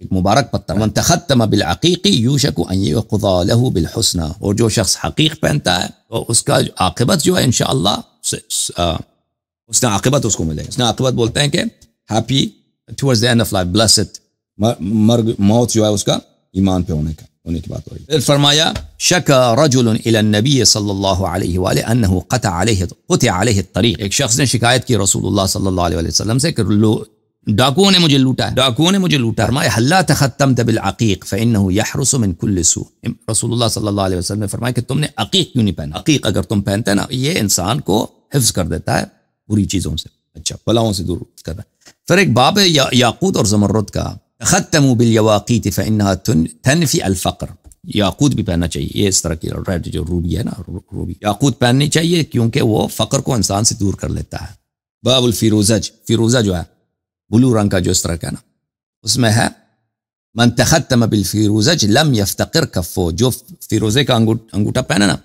ایک مبارک پتھر. من تختم بالعقیق یوشک ان یقضى له بالحسنى, اور جو شخص حقیق پہنتا ہے تو اس کا عاقبت جو ہے انشاءاللہ اس نے عاقبت اس کو ملے. اس نے عاقبت بولتے ہیں کہ happy towards the end of life, blessed, موت جو ہے اس کا ایمان پہ ہونے کی بات ہو رہی ہے. پھر فرمایا شکا رجل الى النبی صلی اللہ علیہ وآلہ انه قطع علیہ الطریق, ایک شخص نے شکایت کی رسول اللہ صلی اللہ علیہ وسلم سے کہ ڈاکوؤں نے مجھے لوٹا ہے. فرمایا حلا تختمت بالعقیق فانه يحرس من كل سوء, رسول اللہ صلی اللہ علیہ وسلم نے فرمایا کہ تم نے عقیق کیوں نہیں پہنا. عقیق اگر تم پہنتے نا یہ انسان کو حفظ کر دیتا ہے بری چیزوں سے, اچھا بلاؤں سے دور کرتا ہے. پھر ایک باب ہے یاقوت اور زمرد کا, تختموا بالیواقیت فانها تنفی الفقر, یاقوت بھی پہننا چاہیے. یہ اس طرح کی ریڈ جو روبی ہے نا, روبی یاقوت پہننی چاہیے کیونکہ وہ فقر کو انسان سے دور کر لیتا ہے. باب الفیروزج, فیروزہ جو ہے بلو رنگ کا جو اس طرح کا نا, اس میں ہے من تختم بالفیروزج لم یفتقر کفو, جو فیروزے کا انگوٹھا پہنا نا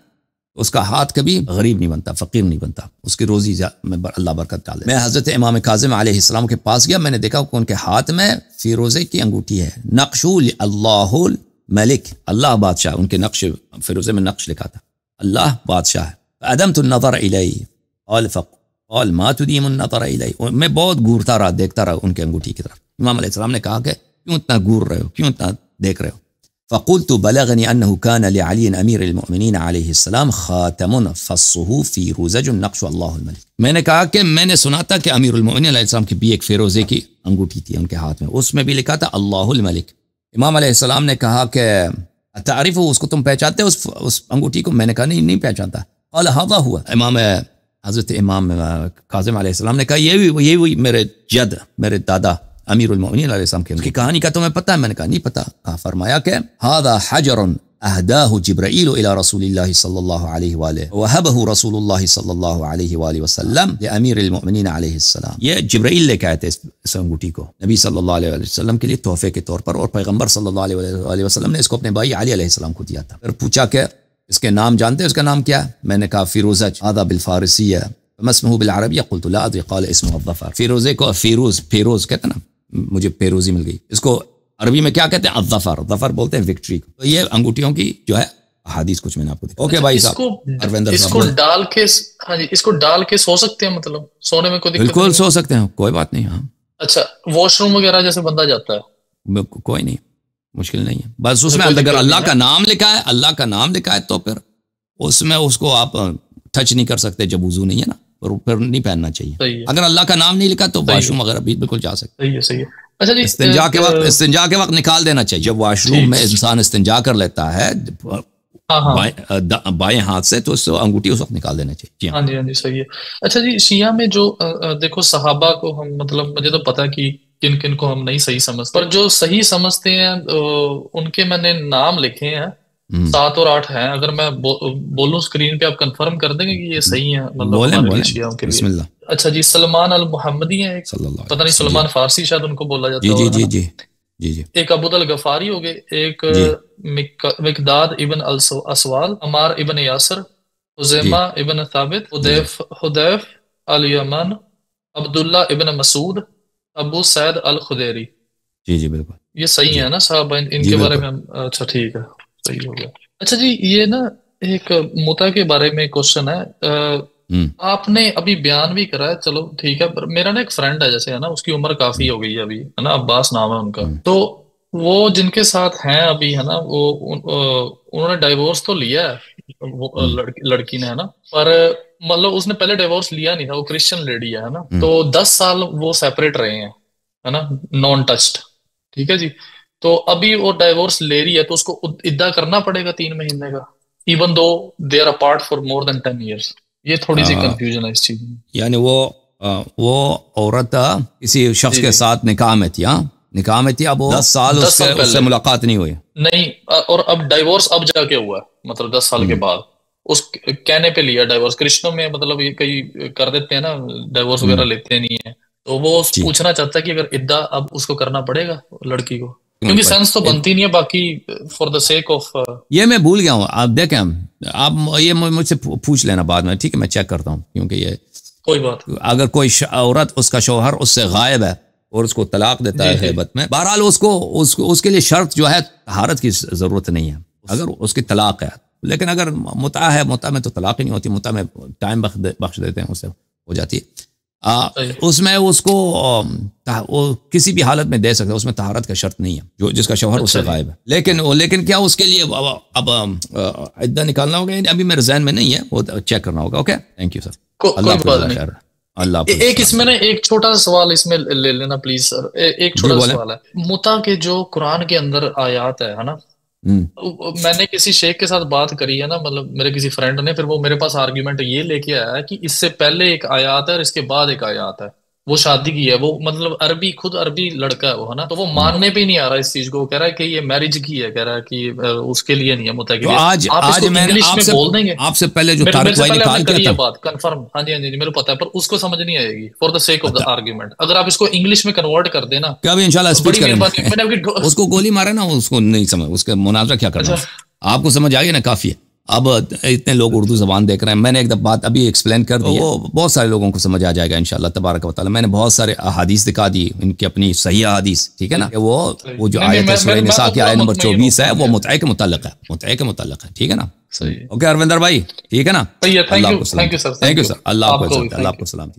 اس کا ہاتھ کبھی غریب نہیں بنتا, فقیر نہیں بنتا, اس کی روزی میں اللہ برکت ڈالے. میں حضرت امام کاظم علیہ السلام کے پاس گیا, میں نے دیکھا کہ ان کے ہاتھ میں فیروزے کی انگوٹھی ہے, نقشو اللہ الملک, اللہ بادشاہ, ان کے نقش فیروزے میں نقش لکھا تھا اللہ بادشاہ ہے. فادمت النظر الیہ قال ما تدیم النظر الیہ, میں بہت گورتا رہا, دیکھتا رہا ان کے انگوٹھی کی طرف. امام علیہ السلام نے کہا کہ کیوں اتنا گور رہے ہو, کیوں اتنا دیکھ رہے ہو. فقلت بلغني أنه كان لعلي أمير المؤمنين عليه السلام خاتم فصه فیروزج نقش اللہ الملک. میں نے کہا کہ میں نے سنا تھا کہ امیر المؤمنین علیہ السلام کی بھی ایک فیروزے کی انگوٹھی تھی ان کے ہاتھ میں, اس میں بھی لکھا تھا اللہ الملک. امام علیہ السلام نے کہا کہ تعریف اس کو تم پہچانتے اس انگوٹھی کو؟ میں نے کہا نہیں پہچانتا. قال هذا هو. حضرت امام کاظم علیہ السلام نے کہا یہ وہی میرے جد, میرے دادا امیر المؤمنین علیہ السلام کی کہانی کا تمہیں پتہ ہے؟ میں نے کہا نہیں پتہ. فرمایا کہ هذا حجر اهداه جبرائیل الى رسول اللہ صلی اللہ علیہ وآلہ وهبه رسول اللہ صلی اللہ علیہ وآلہ وسلم لامیر المؤمنین علیہ السلام. یہ جبرائیل لے کے آئے تھے اس انگوٹھی کو نبی صلی اللہ علیہ وسلم کے لیے تحفے کے طور پر, اور پیغمبر صلی اللہ علیہ وسلم نے اس کو اپنے بھائی علی علیہ السلام کو دیا تھا. پھر پوچھا کہ اس کے نام جانتے ہیں, اس کا نام کیا ہے؟ میں نے کہا فیروزج. هذا بالفارسیہ ما اسمه بالعربیہ؟ قلت لا ادري. قال اسمه الظفر. فیروزے کو فیروز کہتے ہیں نا, مجھے پیروزی مل گئی. اس کو عربی میں کیا کہتے ہیں؟ الظفر. ظفر بولتے ہیں وکٹری کو. تو یہ انگوٹھیوں کی جو ہے احادیث کچھ میں نے آپ کو دکھایا. اوکے بھائی صاحب, اس کو ڈال کے, ہاں جی, اس کو ڈال کے سو سکتے ہیں, مطلب سونے میں کوئی دقت نہیں؟ بالکل سو سکتے ہیں, کوئی بات نہیں. ہاں اچھا, واش روم وغیرہ جیسے بندہ جاتا ہے کوئی نہیں, مشکل نہیں ہے. بس اس میں اگر اللہ کا نام لکھا ہے, تو پھر اس میں اس کو آپ ٹچ نہیں کر سکتے جب وضو نہیں ہے نا, پھر نہیں پہننا چاہیے. اگر اللہ کا نام نہیں لکھا تو واش روم وغیرہ بھی بالکل جا سکتے. صحیح ہے. اچھا جی, استنجا کے وقت نکال دینا چاہیے. جب واش روم میں انسان استنجا کر لیتا ہے بائیں ہاتھ سے, تو اس انگوٹھی اس وقت نکال دینا چاہیے. ہاں جی صحیح ہے. اچھا جی, شیعہ میں جو دیکھو صحابہ کو ہم, مطلب مجھے تو پتا کہ کن کو ہم نہیں صحیح سمجھتے, پر جو صحیح سمجھتے ہیں ان کے میں نے نام لکھے ہیں 7 اور 8 ہیں. اگر میں بولوں اسکرین پہ, آپ کنفرم کر دیں گے کہ یہ صحیح ہیں؟ مطلب شیعوں کے لیے. اچھا جی, سلمان المحمدی ہیں, پتہ نہیں سلمان فارسی شاید ان کو بولا جاتا ہے. جی. ایک ابو الغفاری ہو گئے, ایک مقداد ابن اسوال, عمار ابن یاسر, حزیمہ ابن ثابت, حذیف الیمن, عبداللہ ابن مسعود, ابو سعید الخدیری. جی بالکل, یہ صحیح ہے نا صاحب, ان کے بارے میں؟ اچھا ٹھیک ہے, صحیح ہو گیا. اچھا جی, یہ نا ایک متا کے بارے میں کوشچن ہے. آپ نے ابھی بیان بھی کرا ہے, چلو ٹھیک ہے, پر میرا نا ایک فرینڈ ہے جیسے ہے نا, اس کی عمر کافی ہو گئی ہے ابھی, ہے نا, عباس نام ہے ان کا. تو وہ جن کے ساتھ ہیں ابھی, ہے نا, وہ انہوں نے ڈائیورس تو لیا ہے لڑکی نے, ہے نا, پر مطلب اس نے پہلے ڈائیورس لیا نہیں تھا, وہ کرسچن لیڈی ہے نا. تو 10 سال وہ سیپریٹ رہے ہیں, ہے نا, نان ٹچڈ. ٹھیک ہے جی. تو ابھی وہ ڈائیورس لے رہی ہے, تو اس کو عدہ کرنا پڑے گا 3 مہینے کا, even though they are apart for more than 10 years. یہ تھوڑی سی کنفیوژن ہے اس چیز میں. یعنی وہ عورت کسی شخص کے ساتھ نکاح میں تھی, اب وہ 10 سال اس سے ملاقات نہیں ہوئی نہیں, اور اب ڈائیورس اب جا کے ہوا ہے, مطلب 10 سال کے بعد اس کہنے پہ لیا ڈائیورس. کرسچنوں میں مطلب یہ کئی کر دیتے ہیں نا, ڈائیورس وغیرہ لیتے نہیں ہیں. تو وہ پوچھنا چاہتا ہے کہ اگر عدہ اب اس کو کرنا پڑے گا لڑکی کو, کیونکہ سینس تو بنتی نہیں ہے. باقی فار دا سیک آف, یہ میں بھول گیا ہوں, آپ دیکھیں, آپ یہ مجھ سے پوچھ لینا بعد میں, ٹھیک ہے, میں چیک کرتا ہوں. کیونکہ یہ کوئی بات, اگر کوئی عورت, اس کا شوہر اس سے غائب ہے, اور اس کو طلاق دیتا ہے غیبت میں، بہرحال اس کے لیے شرط جو ہے طہارت کی ضرورت نہیں ہے اگر اس کی طلاق ہے. لیکن اگر متع ہے، متع میں تو طلاق ہی نہیں ہوتی، متع میں ٹائم بخش دیتے ہیں، اسے ہو جاتی ہے. اس میں اس کو کسی بھی حالت میں دے سکتے، اس میں طہارت کا شرط نہیں ہے، جو جس کا شوہر اس سے غائب ہے. لیکن کیا اس کے لیے اب عدہ نکالنا ہوگا؟ ابھی میرے ذہن میں نہیں ہے، وہ چیک کرنا ہوگا. Okay, thank you sir. اللہ ایک اس میں ایک چھوٹا سا سوال اس میں لے لینا پلیز سر. ایک چھوٹا سا سوال ہے، متع کے جو قرآن کے اندر آیات ہے نا، میں نے کسی شیخ کے ساتھ بات کری ہے نا، مطلب میرے کسی فرینڈ نے، پھر وہ میرے پاس آرگیومنٹ یہ لے کے آیا ہے کہ اس سے پہلے ایک آیات ہے اور اس کے بعد ایک آیات ہے. وہ شادی کی ہے، وہ مطلب خود عربی لڑکا ہے وہ، ہے نا، تو وہ ماننے پہ ہی نہیں آ رہا اس چیز کو. کہہ رہا ہے کہ یہ میرج کی ہے، کہہ رہا ہے کہ اس کے لیے نہیں ہے، متع کے لیے. آپ اس کو انگلش میں بول دیں گے؟ آپ سے پہلے جو طارق بھائی نے کال کیا تھا بات کنفرم، ہاں جی میرے کو پتا ہے، پر اس کو سمجھ نہیں آئے گی for the sake of the argument. اگر آپ اس کو انگلش میں کنورٹ کر دیں نا، کبھی انشاءاللہ اسپیچ کریں گے. اس کو گولی مارے نا، اس کو نہیں سمجھ، اس کا مناظرہ کیا کرنا. آپ کو سمجھ آگئی نا، کافی ہے. اب اتنے لوگ اردو زبان دیکھ رہے ہیں، میں نے ایک بات ابھی ایکسپلین کر دی، وہ بہت سارے لوگوں کو سمجھ آ جائے گا انشاءاللہ تبارک و تعالی. میں نے بہت سارے احادیث دکھا دی، ان کی اپنی صحیح احادیث، ٹھیک ہے نا. وہ جو آیت ہے سورہ نساء کی آیت نمبر 24 ہے، وہ متع کے متعلق ہے، متع کے متعلق ہے، ٹھیک ہے نا. اوکے اروندر بھائی، ٹھیک ہے نا. تھینک یو سر، اللہ آپ کو سلام.